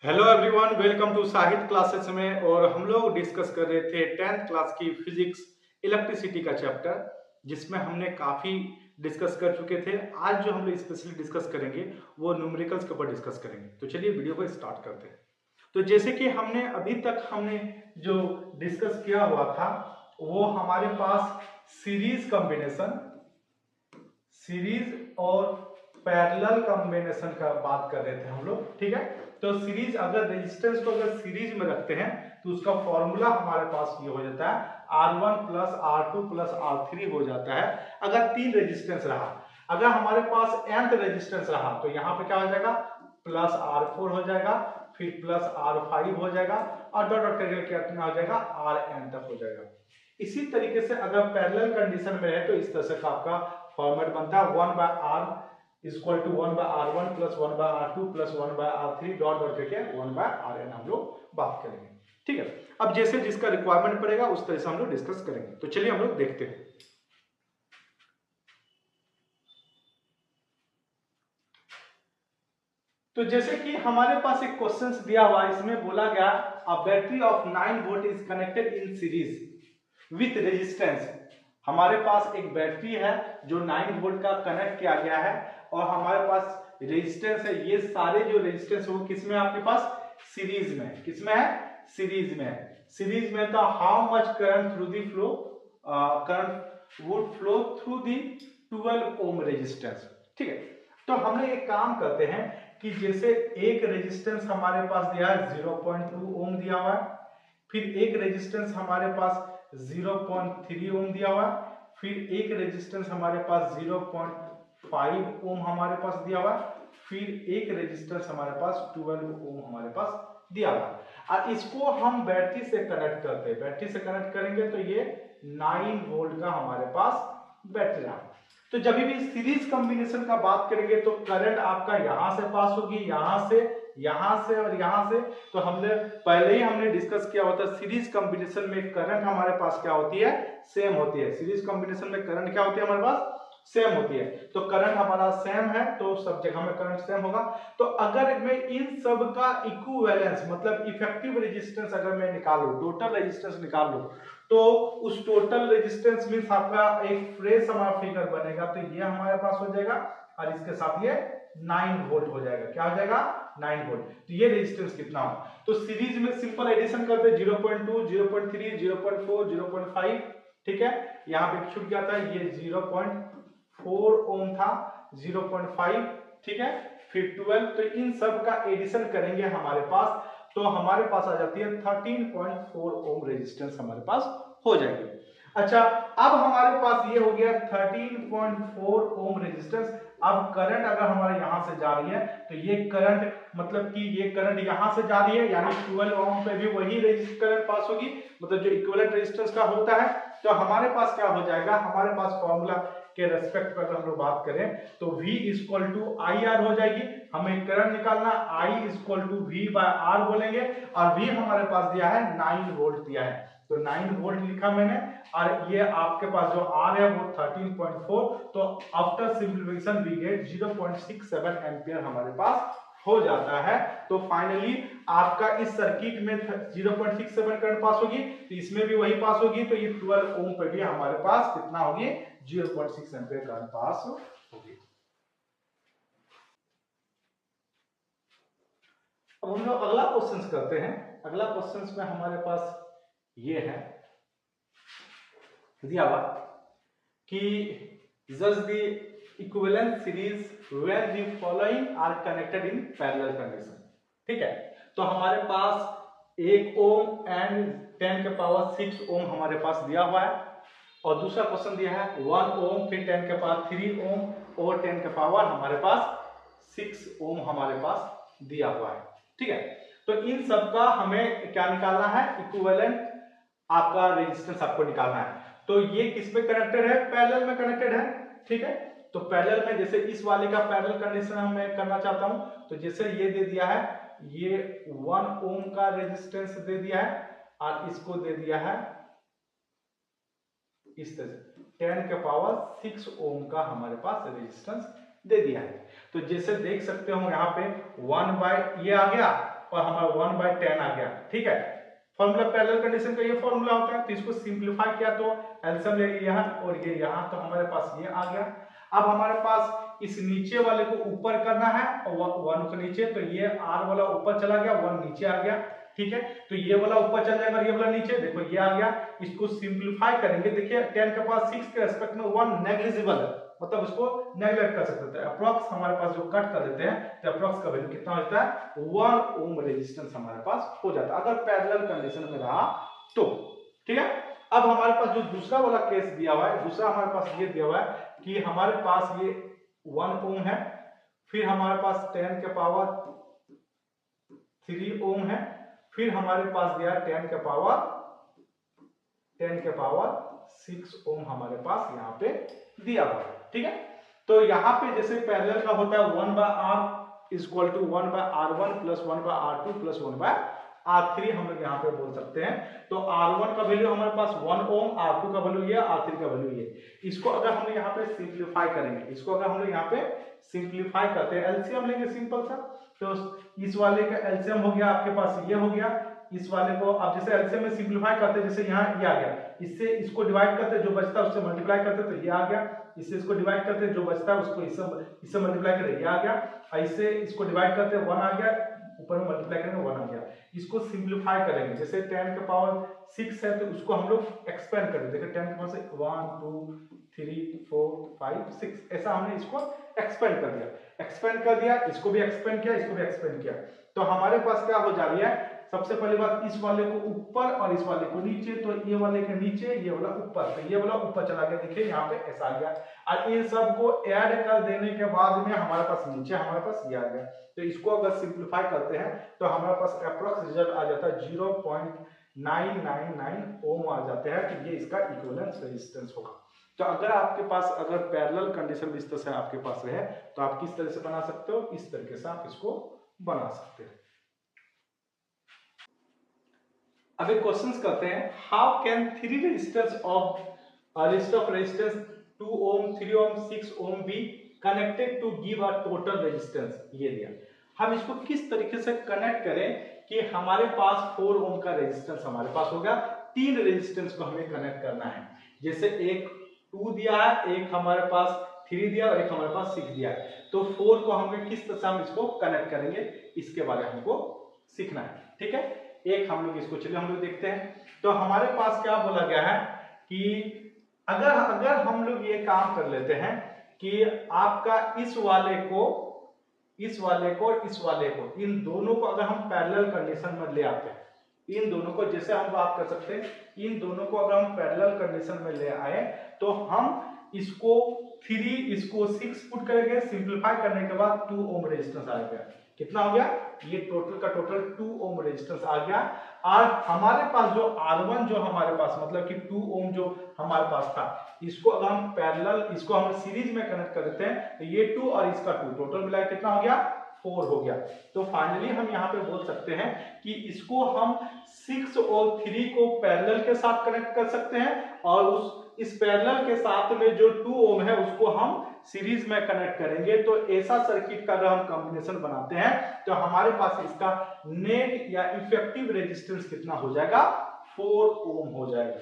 Hello everyone, welcome to साहित्य classes में। और हम लोग डिस्कस कर रहे थे 10th क्लास की फिजिक्स इलेक्ट्रिसिटी का चैप्टर, जिसमें हमने काफ़ी डिस्कस कर चुके थे। आज जो हम लोग स्पेशली डिस्कस करेंगे वो न्यूमेरिकल्स के ऊपर डिस्कस करेंगे। तो चलिए वीडियो को स्टार्ट करते हैं। तो जैसे कि हमने अभी तक जो डिस्कस किया हुआ था वो हमारे पास सीरीज और पैरेलल कॉम्बिनेशन का बात कर रहे थे हम लोग। ठीक है, तो सीरीज अगर रेजिस्टेंस को अगर सीरीज में रखते हैं तो उसका फॉर्मूला हमारे पास ये हो जाता है R1 plus R2 plus R3 हो जाता है। अगर तीन रेजिस्टेंस रहा, अगर हमारे पास nth रेजिस्टेंस रहा तो यहाँ पे क्या हो जाएगा, प्लस R4 हो जाएगा, फिर प्लस R5 हो जाएगा और डॉट डॉट करके कितना हो जाएगा, Rn तक हो जाएगा। इसी तरीके से अगर पैरेलल कंडीशन में है तो इस तरह से आपका फॉर्मेट बनता है 1/r equal to 1/r1 plus 1/r2 plus 1/r3 dot dot करके 1/rn हम लोग बात करेंगे। ठीक है, अब जैसे जिसका रिक्वायरमेंट पड़ेगा उस तरह से हम लोग डिस्कस करेंगे। तो चलिए हम लोग देखते हैं। तो जैसे कि हमारे पास एक क्वेश्चन दिया हुआ है, इसमें बोला गया a battery of 9 volt is connected in series with resistance. हमारे पास एक बैटरी है जो 9 वोल्ट का कनेक्ट किया गया है और हमारे पास रेजिस्टेंस है। ये सारे जो रेजिस्टेंस वो किसमें आपके पास, सीरीज में। किसमें है, सीरीज में है। सीरीज में तो how much current through the flow, current would flow through the 12 ohm resistance. ठीक है, तो हमने एक काम करते हैं कि जैसे एक रेजिस्टेंस हमारे पास दिया है 0.2 ओम दिया हुआ है, फिर एक रेजिस्टेंस हमारे पास 0.3 ओम दिया हुआ है, फिर एक रेजिस्टेंस हमारे पास 0.5 ओम हमारे पास दिया हुआ है, फिर एक रेजिस्टेंस हमारे पास 12 ओम हमारे पास दिया हुआ है। और इसको हम बैटरी से कनेक्ट करते हैं। बैटरी से कनेक्ट करेंगे तो ये 9 वोल्ट का हमारे पास बैटरी रहा। तो जब भी सीरीज कॉम्बिनेशन का बात करेंगे तो करंट आपका यहां से पास होगी, यहां से और यहां से। तो हमने डिस्कस किया होता है सीरीज कॉम्बिनेशन में करंट हमारे पास क्या होती है, सेम होती है। सीरीज कॉम्बिनेशन में करंट क्या होती है हमारे पास, सेम होती है। तो करंट हमारा सेम है तो सब जगह में करंट सेम होगा। तो अगर मैं इन सब का इक्विवेलेंस मतलब इफेक्टिव रेजिस्टेंस अगर मैं निकालूं, टोटल रेजिस्टेंस निकाल लूं, तो उस टोटल रेजिस्टेंस मींस आपका एक फ्रेश हमारा फिगर बनेगा। तो ये हमारे पास हो जाएगा और इसके साथ ये 9 वोल्ट हो जाएगा। क्या हो जाएगा, 9 वोल्ट। तो ये रेजिस्टेंस कितना हो, तो सीरीज में सिंपल एडिशन करते हैं 0.2 0.3 0.4 0.5। ठीक है, यहाँ पे छूट गया था, ये 0.4 ओम था, 0.5। ठीक है, फिर 12। तो इन सब का एडिशन करेंगे हमारे पास तो हमारे पास आ जाती है 13.4 ओम रेजिस्टेंस हमारे पास हो जाएगी। अच्छा, अब हमारे पास ये हो गया 13.4 ओम रेजिस्टेंस। अब करंट अगर हमारे यहां से जा रही है तो ये करंट मतलब कि ये करंट यहां से जा रही है, यानी 12 ओम पे भी वही करंट पास होगी, मतलब जो इक्विवेलेंट रेजिस्टेंस का होता है। तो हमारे पास क्या हो जाएगा, हमारे पास फॉर्मूला के रेस्पेक्ट पर अगर हम लोग बात करें तो V equal to I R हो जाएगी। हमें करंट निकालना, I equal to V by R बोलेंगे और V हमारे पास दिया है 9 वोल्ट दिया है, तो 9 वोल्ट लिखा मैंने। और ये आपके पास जो R है वो 13.4। तो after simplification we get 0.67 ampere हमारे पास हो जाता है। तो फाइनली आपका इस सर्किट में 0.67 करंट पास होगी, तो इसमें भी वही पास होगी। तो ये 12 ओम पे भी हमारे पास कितना होगी, 0.6 एम्पियर करंट पास होगी। अब हम लोग अगला क्वेश्चन करते हैं। अगला क्वेश्चन में हमारे पास ये है दिया हुआ कि जज the equivalent series when the following are connected in parallel condition. ठीक है, तो हमारे पास 1 ओम एंड 10 के पावर 6 ओम हमारे पास दिया हुआ है और दूसरा क्वेश्चन दिया है 1 ओम फिर 10 के पावर 3 ओम और 10 के पावर हमारे पास 6 ओम हमारे पास दिया हुआ है। ठीक है, तो इन सब का हमें क्या निकालना है, इक्विवेलेंट आपका रेजिस्टेंस आपको निकालना है। तो ये किस में कनेक्टेड है, पैरेलल में कनेक्टेड है। ठीक है, तो पैरेलल में जैसे इस वाले का पैरेलल कंडीशन मैं करना चाहता हूं, तो जैसे ये दे दिया है, ये 1 ओम का रेजिस्टेंस दे दिया है और इसको दे दिया है इस तरह से 10 के पावर 6 ओम का हमारे पास रेजिस्टेंस दे दिया है। तो जैसे देख सकते हो यहाँ पे 1 बाय ये आ गया और हमारा 1/10 आ गया। ठीक है, फॉर्मूला पैरेलल कंडीशन का ये फॉर्मूला होता है। तो इसको सिंपलीफाई किया तो एलसीएम ले लिया यहाँ और ये यहाँ, तो हमारे पास ये आ गया। अब हमारे पास इस नीचे वाले को ऊपर करना है और 1 को नीचे, तो ये r वाला ऊपर चला गया, 1 नीचे आ गया। ठीक है, तो ये वाला ऊपर चल जाएगा, ये वाला नीचे, देखो ये आ गया। इसको सिंपलीफाई करेंगे, देखिए 10 के पास 6 के रिस्पेक्ट में 1 नेग्लिजिबल है, मतलब उसको नेग्लेक्ट कर सकते हैं। अप्रॉक्स हमारे पास जो कट कर देते हैं तो अप्रॉक्स का वैल्यू कितना होता है, 1 ओम रेजिस्टेंस हमारे पास हो जाता है अगर पैरेलल कंडीशन में रहा तो। ठीक है, अब हमारे पास जो दूसरा वाला केस दिया हुआ है, दूसरा हमारे पास ये दिया हुआ है कि हमारे पास ये 1 ओम है, फिर हमारे पास 10 के पावर 3 ओम है, फिर हमारे पास दिया 10 के पावर 6 ओम हमारे पास यहाँ पे दिया हुआ है। ठीक है, तो यहाँ पे जैसे पैरेलल का होता है 1/r equal to 1/r1 plus 1/r2 plus 1/r3 हम लोग यहाँ पे बोल सकते हैं। तो r1 का वैल्यू हमारे पास 1 ओम, r2 का वैल्यू ये, r3 का वैल्यू ये। इसको अगर हम लोग यहाँ पे सिंप्लीफाई करेंगे, इसको अगर हम लोग यहाँ पे सिंप्लीफाई करते हैं, एलसीएम लेंगे सिंपल सा, तो इस वाले का एलसीएम हो गया आपके पास, ये हो गया। इस वाले को आप जैसे एलसीएम में सिंप्लीफाई करते हैं, जैसे यहाँ ये आ गया, इससे इसको डिवाइड करते हैं, जो बचता है उससे मल्टीप्लाई करते हैं, तो ये आ गया। इससे इसको डिवाइड करते हैं, जो बचता है उसको इससे मल्टीप्लाई करते, ये आ गया। और इससे इसको डिवाइड करते हैं, 1 आ गया, ऊपर में मल्टीप्लाई करेंगे 1 आ गया। इसको सिंप्लीफाई करेंगे, जैसे 10 के पावर 6 है तो उसको हम लोग एक्सपेंड कर देते हैं, 10 के पावर से 1 2 3 4 5 6 ऐसा हमने इसको एक्सपेंड कर दिया, इसको भी एक्सपेंड किया, इसको भी एक्सपेंड किया। तो हमारे पास क्या हो जा रही है, सबसे पहली बात इस वाले को ऊपर और इस वाले को नीचे, तो ये वाले के नीचे, ये वाला ऊपर, तो ये वाला ऊपर चला गया, देखिए यहाँ पे ऐसा आ गया। और इन सब को ऐड कर देने के बाद में हमारे पास नीचे हमारे पास ये आ गया। तो इसको अगर सिंप्लीफाई करते हैं तो हमारे पास अप्रॉक्स रिजल्ट आ जाता है 0.999 ओम आ जाते हैं। तो ये इसका इक्विवेलेंस रेजिस्टेंस होगा। तो अगर आपके पास अगर पैरेलल कंडीशन इस तरह से आपके पास रहे तो आप किस तरह से बना सकते हो, इस तरीके से आप इसको बना सकते हैं। अब एक क्वेश्चंस करते हैं, how can 3 resistance of resistance 2 ohm 3 ohm 6 ohm be connected to give a total resistance. ये दिया, हम इसको किस तरीके से कनेक्ट करें कि हमारे पास 4 ओम का रेजिस्टेंस हमारे पास होगा, 3 रेजिस्टेंस को हमें कनेक्ट करना है। जैसे एक 2 दिया है, एक हमारे पास 3 दिया और एक हमारे पास 6 दिया है, तो 4 को हमें किस तरह से हम इसको कनेक्ट करेंगे इसके बारे में हमको सीखना है। ठीक है, एक हम लोग इसको चलिए हम लोग देखते हैं। तो हमारे पास क्या बोला गया है कि अगर हम लोग ये काम कर लेते हैं कि आपका इस वाले को इन दोनों को अगर हम पैरेलल कंडीशन में ले आते हैं, इन दोनों को जैसे हम बात कर सकते हैं, इन दोनों को अगर हम पैरेलल कंडीशन में ले आए तो हम इसको 3 इसको 6 पुट करेंगे, सिंपलीफाई करने के बाद 2 ओम रेजिस्टेंस आ गया। कितना हो गया, ये टोटल का टोटल 2 ओम रेजिस्टेंस आ गया। और हमारे पास जो R1 जो हमारे पास मतलब कि 2 ओम जो हमारे पास था, इसको अगर हम पैरेलल इसको हम सीरीज में कनेक्ट कर देते हैं तो ये 2 और इसका 2 टोटल मिला कितना हो गया, 4 हो गया। तो फाइनली हम यहाँ पे बोल सकते हैं कि इसको हम 6 और 3 को पैरेलल के साथ कनेक्ट कर सकते हैं और इस पैरेलल के साथ में जो 2 ओम है उसको हम सीरीज में कनेक्ट करेंगे। तो ऐसा सर्किट का अगर हम कॉम्बिनेशन बनाते हैं तो हमारे पास इसका नेट या इफेक्टिव रेजिस्टेंस कितना हो जाएगा, 4 ओम हो जाएगा।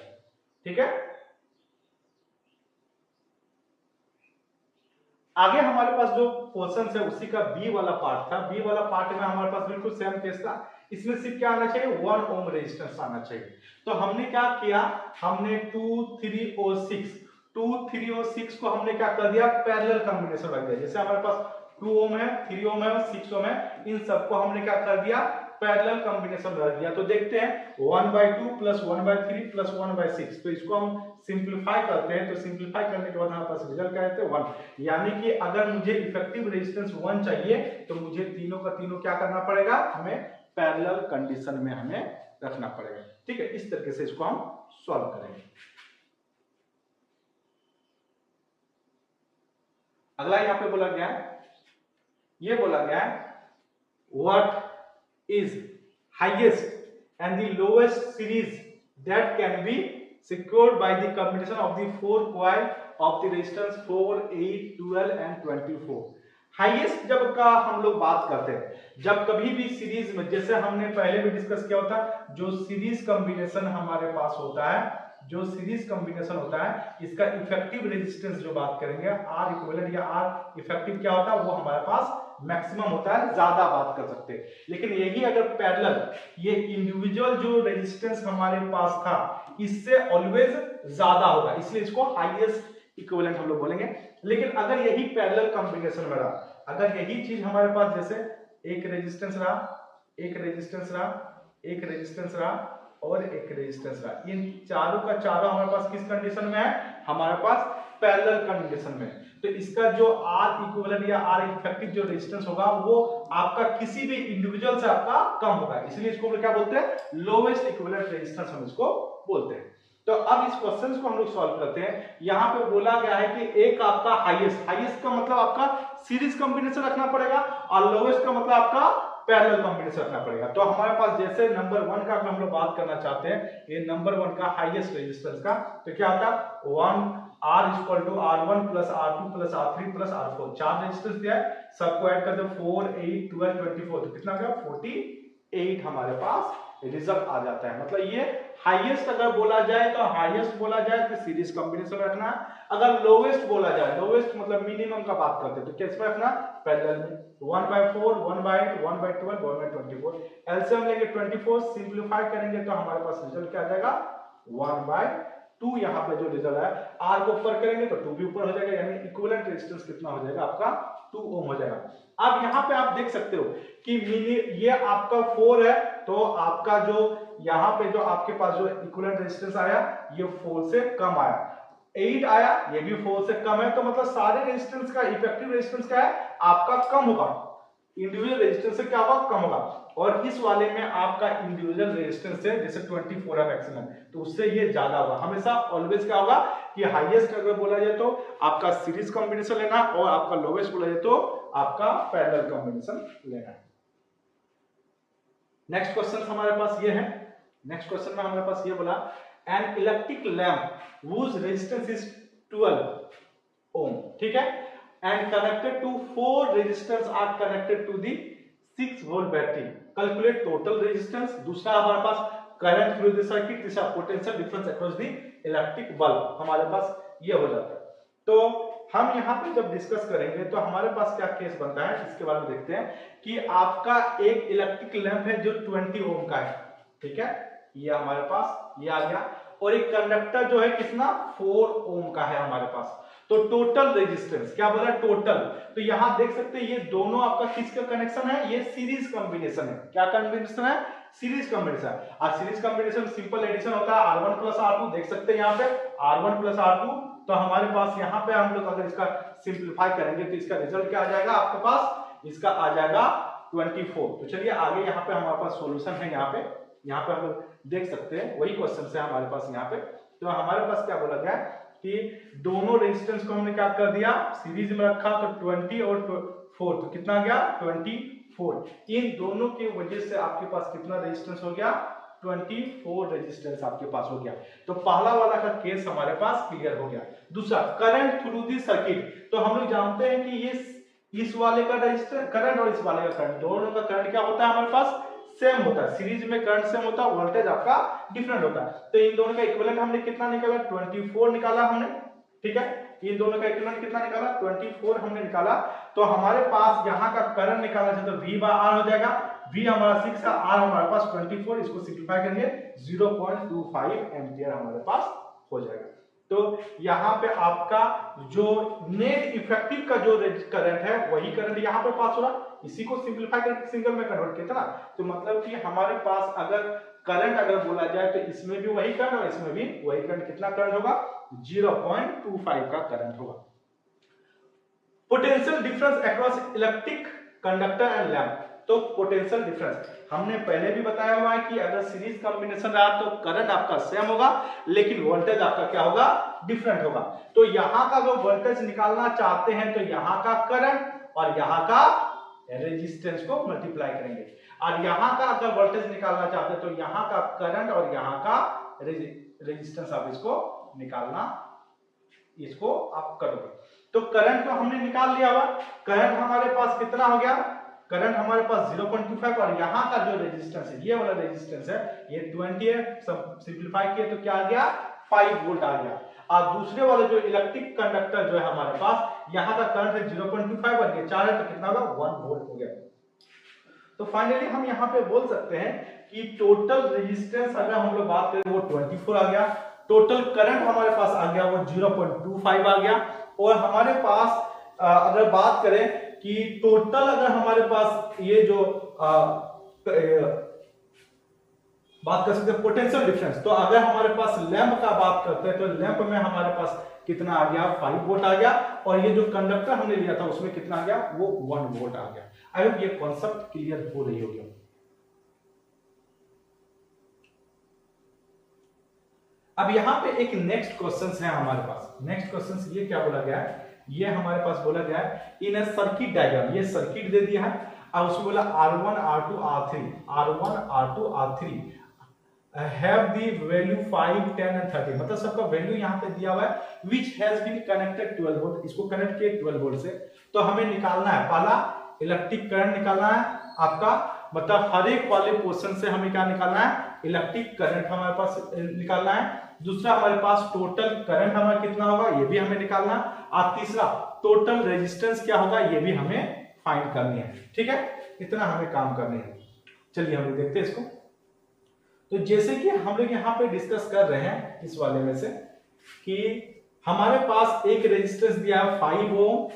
ठीक है, आगे हमारे पास जो क्वेश्चन है उसी का बी वाला पार्ट था। बी वाला पार्ट में हमारे पास बिल्कुल सेम केस था, इसमें सिर्फ क्या आना चाहिए, 1 ओम रेजिस्टेंस आना चाहिए। तो हमने क्या किया, हमने 2 3 और 6 को हमने क्या कर दिया, पैरेलल कॉम्बिनेशन रख दिया। जैसे हमारे पास 2 ओम है, 3 ओम है और 6 ओम है, इन सबको हमने क्या कर दिया, पैरेलल कॉम्बिनेशन रख दिया। तो देखते हैं 1/2 प्लस 1/3 प्लस 1/6, तो इसको हम सिंप्लीफाई करते हैं। तो सिंप्लीफाई करने के बाद हमारे पास रिजल्ट क्या है, 1। यानी कि अगर मुझे इफेक्टिव रेजिस्टेंस 1 चाहिए तो मुझे तीनों का तीनों क्या करना पड़ेगा, हमें पैरेलल कंडीशन में हमें रखना पड़ेगा। ठीक है, इस तरीके से इसको हम सॉल्व करेंगे। अगला यहाँ पे बोला गया है, ये बोला गया है what is highest and the lowest series that can be secured by the combination of the 4 coil of the resistance 4, 8, 12 and 24। Highest जब का हम लोग बात करते हैं, जब कभी भी सीरीज में, जैसे हमने पहले भी डिस्कस किया होता, जो सीरीज कॉम्बिनेशन हमारे पास होता है, जो सीरीज कॉम्बिनेशन होता है, इसका इफेक्टिव रेजिस्टेंस जो बात करेंगे, आर इक्विवेलेंट या आर इफेक्टिव क्या होता है, वो हमारे पास मैक्सिमम होता है, ज्यादा बात कर सकते हैं। लेकिन यही अगर पैरेलल, ये इंडिविजुअल जो रेजिस्टेंस हमारे पास था, इससे ऑलवेज ज्यादा होगा, इसलिए इसको हाईएस्ट इक्विवेलेंट हम लोग बोलेंगे। लेकिन अगर यही पैरेलल कॉम्बिनेशन में रहा, अगर यही चीज हमारे पास, जैसे एक रेजिस्टेंस रहा, एक रेजिस्टेंस रहा, एक रेजिस्टेंस रहा और एक रेजिस्टेंस रहा, इन चारों का चारों हमारे पास किस कंडीशन में है, हमारे पास पैरेलल कंडीशन में। तो इसका जो आर इक्विवेलेंट या आर इफेक्टिव जो रेजिस्टेंस होगा, वो आपका किसी भी इंडिविजुअल से आपका कम होगा, इसलिए इसको क्या बोलते हैं, लोवेस्ट इक्विवेलेंट रेजिस्टेंस हम इसको बोलते हैं। तो अब इस क्वेश्चन को हम लोग सॉल्व करते हैं। यहाँ पे बोला गया है कि एक आपका हाईएस्ट, हाईएस्ट का मतलब आपका सीरीज कॉम्बिनेशन रखना पड़ेगा और लोवेस्ट का मतलब आपका पैरेलल कॉम्बिनेशन रखना पड़ेगा। तो हमारे पास जैसे नंबर 1 का हम लोग बात करना चाहते हैं, ये नंबर 1 का हाईएस्ट रेजिस्टेंस का, तो क्या होता है 1 R equal to R1 plus R2 plus R3 plus R4, 4 resistance दिया है, सबको ऐड कर दो 4 8 12 24, तो कितना गया 48 हमारे पास रिजल्ट आ जाता है। मतलब ये हाईएस्ट अगर बोला जाए तो हाईएस्ट बोला जाए तो सीरीज कॉम्बिनेशन रखना है, अगर लोवेस्ट बोला जाए, लोवेस्ट मतलब मिनिमम का बात करते हैं, तो किस में रखना, पैरेलल में 1/4 1/8 1/12 1/24, एलसीएम लेंगे 24, सिंपलीफाई करेंगे तो हमारे पास रिजल्ट क्या आ जाएगा 1/2। यहाँ पे जो रिजल्ट है, आर को ऊपर करेंगे तो 2 भी ऊपर हो जाएगा, यानी इक्विवेलेंट रेजिस्टेंस कितना हो जाएगा आपका 2 ओम हो जाएगा। अब यहाँ पे आप देख सकते हो कि ये आपका 4 है, तो आपका जो यहाँ पे जो आपके पास जो इक्विवेलेंट रेजिस्टेंस आया, ये 4 से कम आया, 8 आया, ये भी 4 से कम है, तो मतलब सारे रेजिस्टेंस का इफेक्टिव रेजिस्टेंस क्या है, आपका कम होगा, इंडिविजुअल रेजिस्टेंस से क्या होगा, कम होगा। और इस वाले में आपका इंडिविजुअल रेजिस्टेंस है, जैसे 24 है मैक्सिमम, तो उससे ये ज्यादा होगा। हमेशा ऑलवेज क्या होगा कि हाईएस्ट अगर बोला जाए तो आपका सीरीज कॉम्बिनेशन लेना, और आपका लोवेस्ट बोला जाए तो आपका पैरेलल कॉम्बिनेशन लेना। नेक्स्ट क्वेश्चन हमारे पास ये है, नेक्स्ट क्वेश्चन में हमारे पास ये बोला, an electric lamp whose resistance is 12 ohm, ठीक है, and connected to 4 resistors are connected to the 6 volt battery, calculate total resistance। दूसरा हमारे पास current through the circuit, तीसरा potential difference across the electric bulb, हमारे पास ये हो जाता है। तो हम यहाँ पे जब डिस्कस करेंगे तो हमारे पास क्या केस बनता है, इसके बारे में देखते हैं कि आपका एक इलेक्ट्रिक लैंप है जो 20 ओम का है, ठीक है, ये हमारे पास ये आ गया, और एक कंडक्टर जो है कितना 4 ओम का है हमारे पास। तो टोटल रेजिस्टेंस क्या बोला, टोटल, तो यहां देख सकते हैं ये दोनों आपका किसका कनेक्शन है, ये सीरीज कॉम्बिनेशन है। क्या कॉम्बिनेशन है, सीरीज कॉम्बिनेशन। और सीरीज कॉम्बिनेशन सिंपल एडिशन होता है, R1 प्लस R2, देख सकते हैं यहाँ पे R1 प्लस R2, तो हमारे पास यहाँ पे हम लोग अगर इसका सिंप्लीफाई करेंगे तो इसका रिजल्ट क्या आ जाएगा आपके पास, इसका आ जाएगा 24। तो चलिए आगे यहाँ पे हमारे पास सॉल्यूशन है, यहाँ पे हम लोग देख सकते हैं, वही क्वेश्चन है हमारे पास यहाँ पे। तो हमारे पास क्या बोला गया कि दोनों रेजिस्टेंस को हमने क्या कर दिया, सीरीज में रखा, तो 20 और 4, तो कितना गया 24। इन दोनों की वजह से आपके पास कितना रेजिस्टेंस हो गया, 24 रेजिस्टेंस आपके पास हो गया। तो पहला वाला का केस हमारे पास क्लियर हो गया। दूसरा करंट थ्रू दी सर्किट, तो हम लोग जानते हैं कि ये इस वाले का रेजिस्टेंस करंट और इस वाले का करंट, दोनों का करंट क्या होता है हमारे पास सेम होता है, सीरीज में करंट सेम होता है, वोल्टेज आपका डिफरेंट होता है। तो इन दोनों का इक्विवेलेंट हमने कितना निकाला, 24 निकाला हमने, ठीक है, इन दोनों का इक्विवेलेंट कितना निकाला, 24 हमने निकाला। तो हमारे पास यहाँ का करंट निकालना चाहिए, तो V/R हो जाएगा, V हमारा 6 है, R हमारे पास 24, इसको सिंपलीफाई करेंगे 0.25 एम्पियर हमारे पास हो जाएगा। तो यहाँ पे आपका जो नेट इफेक्टिव का जो करंट है वही करंट यहाँ पे पास हो रहा, इसी को सिंपलीफाई करके सिंगल में कन्वर्ट किया था ना, तो मतलब कि हमारे पास अगर करंट अगर बोला जाए तो इसमें भी वही करंट और इसमें भी वही करंट, कितना करंट होगा 0.25 का करंट होगा। Potential difference across electric conductor and lamp, तो पोटेंशियल डिफरेंस हमने पहले भी बताया हुआ है कि अगर सीरीज कॉम्बिनेशन रहा तो करंट आपका सेम होगा, लेकिन वोल्टेज आपका क्या होगा, डिफरेंट होगा। तो यहाँ का जो वोल्टेज निकालना चाहते हैं तो यहाँ का करंट और यहाँ का रेजिस्टेंस को मल्टीप्लाई करेंगे, और यहाँ का अगर वोल्टेज निकालना चाहते हैं तो यहाँ का करंट और यहाँ का रेजिस्टेंस आप इसको निकालना, इसको आप करोगे। तो करंट तो हमने निकाल लिया हुआ, करंट हमारे पास कितना हो गया, करंट हमारे पास 0.25 और यहाँ का जो रेजिस्टेंस है, ये वाला रेजिस्टेंस है, ये 20 है, सब सिंपलीफाई किए तो क्या आ गया 5 वोल्ट आ गया। और दूसरे वाले जो इलेक्ट्रिक कंडक्टर जो है हमारे पास, यहाँ का करंट है 0.25 और ये 4 है तो कितना होगा 1 वोल्ट हो गया। तो फाइनली हम यहाँ पे बोल सकते हैं कि टोटल रेजिस्टेंस अगर हम लोग बात करें वो 24 आ गया, टोटल करंट हमारे पास आ गया वो 0.25 आ गया, और हमारे पास अगर बात करें कि टोटल अगर हमारे पास ये जो बात कर सकते हैं पोटेंशियल डिफरेंस, तो अगर हमारे पास लैंप का बात करते हैं तो लैंप में हमारे पास कितना आ गया 5 वोल्ट आ गया, और ये जो कंडक्टर हमने लिया था उसमें कितना आ गया वो 1 वोल्ट आ गया। आई होप ये कॉन्सेप्ट क्लियर हो रही होगी। अब यहाँ पे एक नेक्स्ट क्वेश्चन है हमारे पास, नेक्स्ट क्वेश्चन ये क्या बोला गया है, ये हमारे पास बोला गया है इन ए सर्किट डायग्राम, ये सर्किट दे दिया है और उसमें बोला R1 R2 R3 R1 R2 R3 have the value 5 10 and 30, मतलब सबका वैल्यू यहाँ पे दिया हुआ है which has been connected 12 volt, इसको कनेक्ट किए 12 वोल्ट से। तो हमें निकालना है पहला इलेक्ट्रिक करंट निकालना है आपका, मतलब हर एक वाले पोर्शन से हमें क्या निकालना है इलेक्ट्रिक करंट हमारे पास निकालना है। दूसरा हमारे पास टोटल करंट हमारा कितना होगा ये भी हमें निकालना है, और तीसरा टोटल रेजिस्टेंस क्या होगा ये भी हमें फाइंड करनी है। ठीक है, इतना हमें काम करने हैं। चलिए हम लोग देखते हैं इसको। तो जैसे कि हम लोग यहाँ पे डिस्कस कर रहे हैं इस वाले में से कि हमारे पास एक रेजिस्टेंस दिया है 5 ओम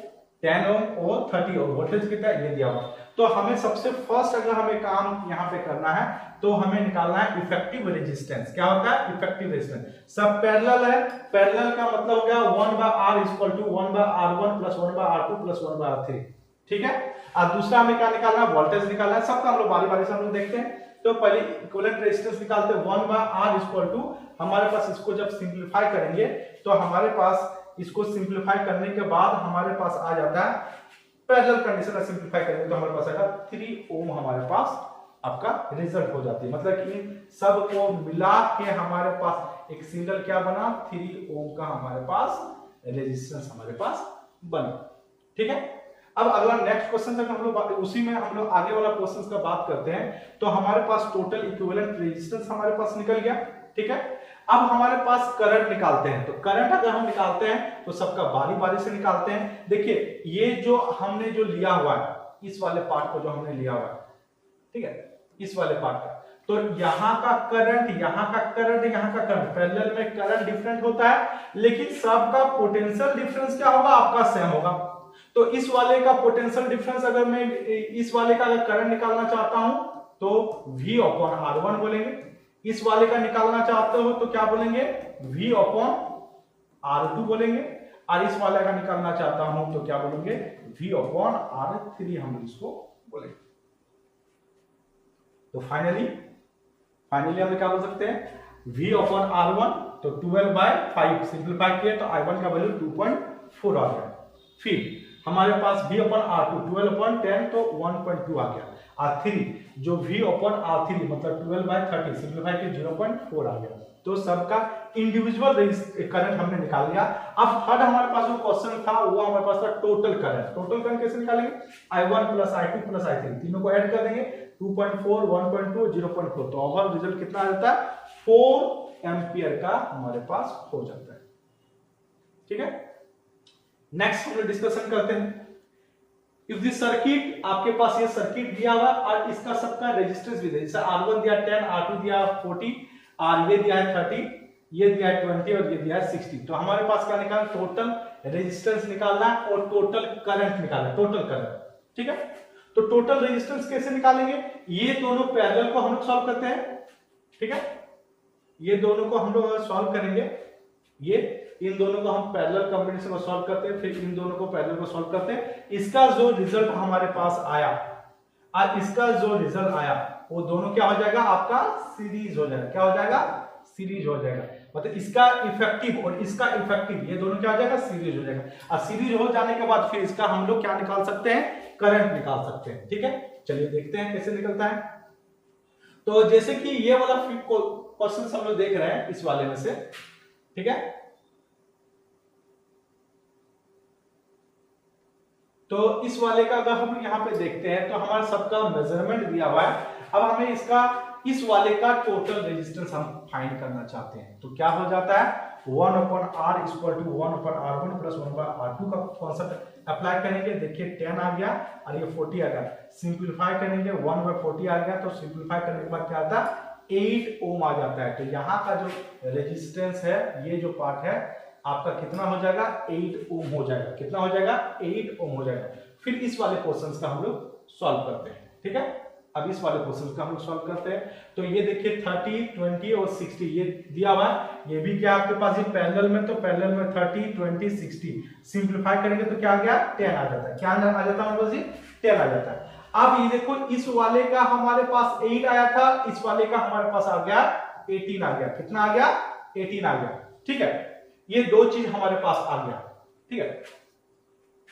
10 ओम और 30 ओम, वोल्टेज कितना है ये दिया हुआ। तो हमें सबसे फर्स्ट अगर हमें काम यहाँ पे करना है तो हमें निकालना है इफेक्टिव रेजिस्टेंस। क्या होता है इफेक्टिव रेजिस्टेंस, सब पैरेलल है, पैरेलल का मतलब हो गया 1/R = 1/R1 + 1/R2 + 1/R3। ठीक है, और दूसरा हमें क्या निकालना है वोल्टेज निकालना है। सबका हम लोग बारी बारी से हम लोग देखते हैं। तो पहले इक्विवेलेंट रेजिस्टेंस निकालते हैं 1/R = हमारे पास इसको जब सिंपलीफाई करेंगे तो हमारे पास इसको सिंपलीफाई करने के बाद हमारे पास आ जाता है पैरेलल कंडीशन में सिंपलीफाई करेंगे तो हमारे पास आएगा 3 ओम हमारे पास आपका रिजल्ट हो जाती है। मतलब कि सब को मिला के हमारे पास एक सिंगल क्या बना 3 ओम का हमारे पास रेजिस्टेंस हमारे पास बना। ठीक है, अब अगला नेक्स्ट क्वेश्चन तक हम लोग उसी में हम लोग आगे वाला क्वेश्चन का बात करते हैं। तो हमारे पास टोटल इक्विवेलेंट रेजिस्टेंस हमारे पास निकल गया। ठीक है, अब हमारे पास करंट निकालते हैं। तो करंट अगर हम निकालते हैं तो सबका बारी बारी से निकालते हैं। देखिए ये जो हमने जो लिया हुआ है इस वाले पार्ट को जो हमने लिया हुआ है, ठीक है, इस वाले पार्ट का, तो यहाँ का करंट यहाँ का करंट यहाँ का करंट, पैरेलल में करंट डिफरेंट होता है लेकिन सबका पोटेंशियल डिफरेंस क्या होगा आपका सेम होगा। तो इस वाले का पोटेंशियल डिफरेंस अगर मैं इस वाले का अगर करंट निकालना चाहता हूं तो V/R1 बोलेंगे, इस वाले का निकालना चाहते हो तो क्या बोलेंगे V/R2 बोलेंगे, और इस वाले का निकालना चाहता हूं तो क्या बोलेंगे V/R3 हम इसको बोलेंगे। तो फाइनली हम क्या बोल सकते हैं V/R1 तो 12/5 सिंपलीफाई किए तो I1 का वैल्यू 2.4 आ गया। फिर हमारे पास V/R2 12/10 तो 1.2 आ गया, और 3 जो V/R3 मतलब 12/30 सिंपलीफाई के 0.4 आ गया। तो सबका इंडिविजुअल करंट हमने निकाल लिया। अब हर हमारे पास जो क्वेश्चन था वो हमारे पास था टोटल करंट। टोटल करंट कैसे निकालेंगे I1 + I2 + I3 तीनों को ऐड कर देंगे 2.4 1.2 0.4, तो ओवरऑल रिजल्ट कितना आ जाता है 4 एम्पियर का हमारे पास हो जाता है। ठीक है, नेक्स्ट हम लोग डिस्कशन करते हैं। इफ दिस सर्किट आपके पास ये सर्किट दिया हुआ और इसका सबका रेजिस्टेंस भी दिया, जैसे R1 दिया 10, R2 दिया 40, और ये दिया है 30, ये दिया है 20 और ये दिया है 60। तो हमारे पास क्या निकालना टोटल रेजिस्टेंस निकालना है और टोटल करंट निकालना है, टोटल करंट। ठीक है, तो टोटल रेजिस्टेंस कैसे निकालेंगे, ये दोनों पैरेलल को हम लोग सॉल्व करते हैं। ठीक है, ये दोनों को हम लोग सॉल्व करेंगे, ये इन दोनों को हम पैरेलल कॉम्बिनेशन को सॉल्व करते हैं, फिर इन दोनों को पैरेलल को सॉल्व करते हैं। इसका जो रिजल्ट हमारे पास आया और इसका जो रिजल्ट आया वो दोनों क्या हो जाएगा आपका सीरीज हो जाएगा। क्या हो जाएगा सीरीज हो जाएगा, मतलब इसका इफेक्टिव और इसका इफेक्टिव ये दोनों क्या हो जाएगा सीरीज हो जाएगा। और सीरीज हो जाने के बाद फिर इसका हम लोग क्या निकाल सकते हैं करंट निकाल सकते हैं। ठीक है, चलिए देखते हैं कैसे निकलता है। तो जैसे कि ये वाला क्वेश्चन हम लोग देख रहे हैं इस वाले में से, ठीक है, तो इस वाले का अगर हम यहाँ पे देखते हैं तो हमारा सबका मेजरमेंट दिया हुआ है। अब हमें इसका इस वाले का टोटल रेजिस्टेंस हम फाइंड करना चाहते हैं, तो क्या हो जाता है 1/r equal to 1/r1 plus 1/r2 का कॉन्सेप्ट अप्लाई करेंगे। देखिए 10 आ गया और ये 40 आ गया, सिंपलीफाई करेंगे 1/40 आ गया, तो सिंपलीफाई करने के बाद क्या आता है 8 ओम आ जाता है। तो यहाँ का जो रेजिस्टेंस है, ये जो पार्ट है आपका कितना हो जाएगा 8 ओम हो जाएगा। कितना हो जाएगा 8 ओम हो जाएगा। फिर इस वाले क्वेश्चंस का हम लोग सॉल्व करते हैं, ठीक है। अब इस वाले क्वेश्चन का हम लोग सॉल्व करते हैं। तो ये देखिए 30, 20 और 60 ये दिया हुआ है। ये भी क्या आपके पास ये पैरेलल में, तो पैरेलल में 30, 20, 60 सिंपलीफाई करेंगे तो क्या आ गया 10 आ जाता है। क्या आ जाता है हमारे पास ये 10 आ जाता है। अब ये देखो इस वाले का हमारे पास 8 आया था, इस वाले का हमारे पास आ गया 18 आ गया। कितना आ गया 18 आ गया, ठीक है। ये दो चीज हमारे पास आ गया, ठीक है।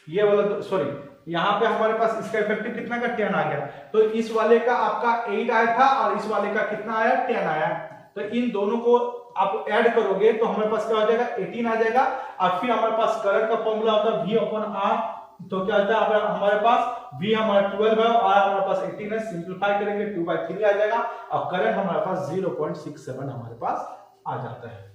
ये वाला सॉरी यहाँ पे हमारे पास इसका इफेक्टिव कितना का 10 आ गया। तो इस वाले का आपका 8 आया था और इस वाले का कितना आया 10 आया। तो इन दोनों को आप ऐड करोगे तो हमारे पास क्या हो जाएगा 18 आ जाएगा। और फिर हमारे पास करंट का फॉर्मूला होता है V/R। तो क्या होता है हमारे पास V हमारा 12 है और हमारे पास 18 है। सिंपलीफाई करेंगे 2/3 आ जाएगा और करंट हमारे पास 0.67 हमारे पास आ जाता है।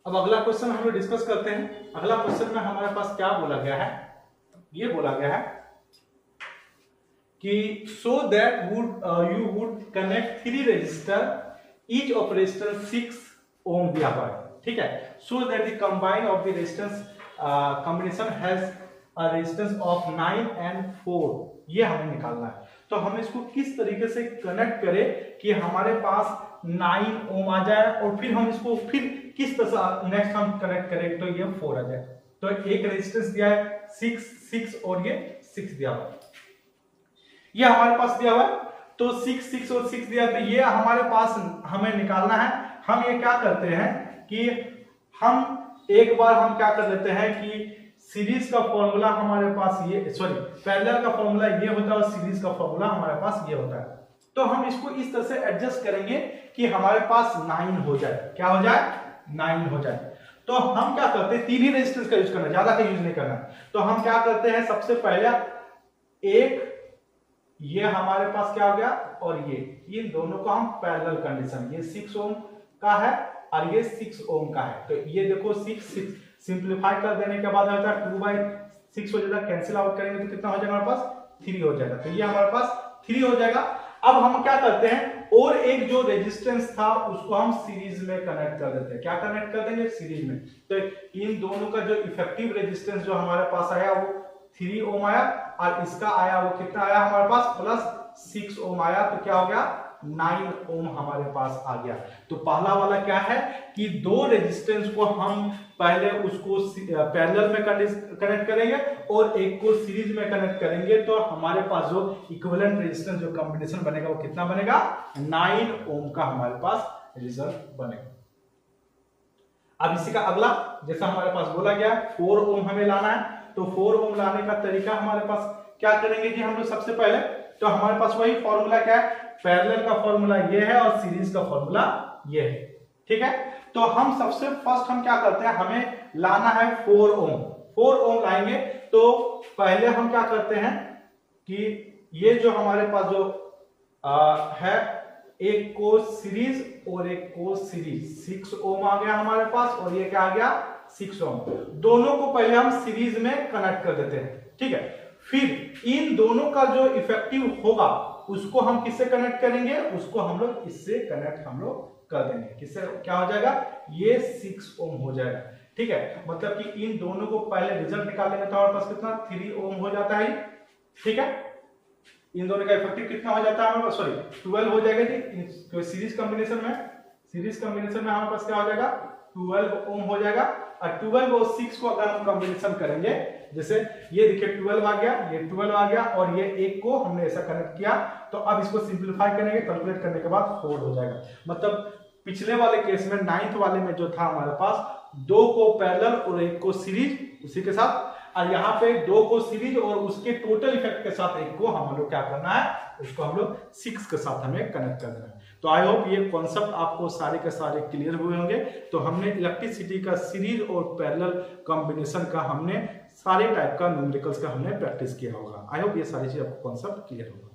अब अगला क्वेश्चन हम लोग डिस्कस करते हैं। अगला क्वेश्चन में हमारे पास क्या बोला गया है, ये बोला गया है कि so that you would connect 3 resistor, each of resistance 6 ohm दिया हुआ है, ठीक है। So that the combine of the resistance combination has a resistance of 9 and 4, ये हमें निकालना है। तो हम इसको किस तरीके से कनेक्ट करें कि हमारे पास 9 ओम आ जाए और फिर हम इसको फिर किस तरह से नेक्स्ट हम कनेक्ट करें तो ये 4 आ जाए। तो एक रेजिस्टेंस दिया है 6 और ये 6 दिया हुआ है, ये हमारे पास दिया हुआ है। तो 6 और 6 दिया, तो ये हमारे पास हमें निकालना है। हम ये क्या करते हैं कि हम एक बार हम क्या कर लेते हैं कि सीरीज का फॉर्मूला हमारे पास ये पैरेलल का फॉर्मूला ये होता है और सीरीज का फॉर्मूला हमारे पास ये होता है। तो हम इसको इस तरह से एडजस्ट करेंगे कि हमारे पास 9 हो जाए। क्या हो जाए 9 हो जाए। तो हम क्या करते हैं 3 ही रेजिस्टेंस का यूज करना, ज्यादा का यूज नहीं करना। तो हम क्या करते हैं सबसे पहले एक ये हमारे पास क्या हो गया और ये इन दोनों को हम पैरेलल कंडीशन, ये 6 ओम का है और ये 6 ओम का है। तो ये देखो 6 सिंपलीफाई कर देने के बाद होता है 2/6 हो जाएगा। कैंसिल आउट करेंगे तो कितना हो जाएगा हमारे पास 3 हो जाएगा। तो ये हमारे पास 3 हो जाएगा। अब हम क्या करते हैं और एक जो रेजिस्टेंस था उसको हम सीरीज में कनेक्ट कर देते हैं। क्या कनेक्ट कर देंगे सीरीज में। तो इन दोनों का जो इफेक्टिव रेजिस्टेंस जो हमारे पास आया वो 3 ओम आया और इसका आया वो कितना आया हमारे पास प्लस 6 ओम आया। तो क्या हो गया 9 ओम हमारे पास आ गया। तो पहला वाला क्या है कि दो रेजिस्टेंस को हम पहले उसको पैरेलल में कनेक्ट करेंगे और एक को सीरीज में कनेक्ट करेंगे। तो हमारे पास जो इक्विवेलेंट रेजिस्टेंस जो कॉम्बिनेशन बनेगा वो कितना बनेगा 9 ओम का हमारे पास रिजल्ट बनेगा। अब इसी का अगला जैसा हमारे पास बोला गया 4 ओम हमें लाना है। तो 4 ओम लाने का तरीका हमारे पास क्या करेंगे कि हम लोग सबसे पहले तो हमारे पास वही फॉर्मूला क्या है पैरेलल का फॉर्मूला ये है और सीरीज का फॉर्मूला ये है, ठीक है। तो हम सबसे फर्स्ट हम क्या करते हैं हमें लाना है 4 ओम। 4 ओम लाएंगे तो पहले हम क्या करते हैं कि ये जो हमारे पास जो है एक को सीरीज और एक को सीरीज 6 ओम आ गया हमारे पास और ये क्या आ गया 6 ओम। दोनों को पहले हम सीरीज में कनेक्ट कर देते हैं, ठीक है। फिर इन दोनों का जो इफेक्टिव होगा उसको हम किससे कनेक्ट करेंगे, उसको हम लोग इससे कनेक्ट हम लोग कर देंगे। किससे क्या हो जाएगा ये 6 ओम हो जाएगा, ठीक है। मतलब कि इन दोनों को पहले रिजल्ट निकाल लेंगे तो हमारे पास कितना 3 ओम हो जाता है, ठीक है। इन दोनों का इफेक्टिव कितना हो जाता है हमारे पास, सॉरी 12 हो जाएगा जी। सीरीज कॉम्बिनेशन में हमारे पास क्या हो जाएगा 12 ओम हो जाएगा। और 12 और 6 को अगर हम कॉम्बिनेशन करेंगे, जैसे ये देखिए 12 आ गया, ये 12 आ गया और ये एक को हमने ऐसा कनेक्ट किया, तो अब इसको सिंपलीफाई करेंगे, कैलकुलेट करने के बाद 4 हो जाएगा। मतलब पिछले वाले केस में 9th वाले में जो था हमारे पास 2 को पैरेलल और 1 को सीरीज उसी के साथ, और यहाँ पे 2 को सीरीज और उसके टोटल इफेक्ट के साथ 1 को हम लोग क्या करना है, उसको हम लोग 6 के साथ हमें कनेक्ट करना है। तो आई होप ये कॉन्सेप्ट आपको सारे के सारे क्लियर हुए होंगे। तो हमने इलेक्ट्रिसिटी का सीरीज और पैरेलल कॉम्बिनेशन का हमने सारे टाइप का न्यूमेरिकल्स का हमने प्रैक्टिस किया होगा। आई होप ये सारी चीज आपको कॉन्सेप्ट क्लियर होगा।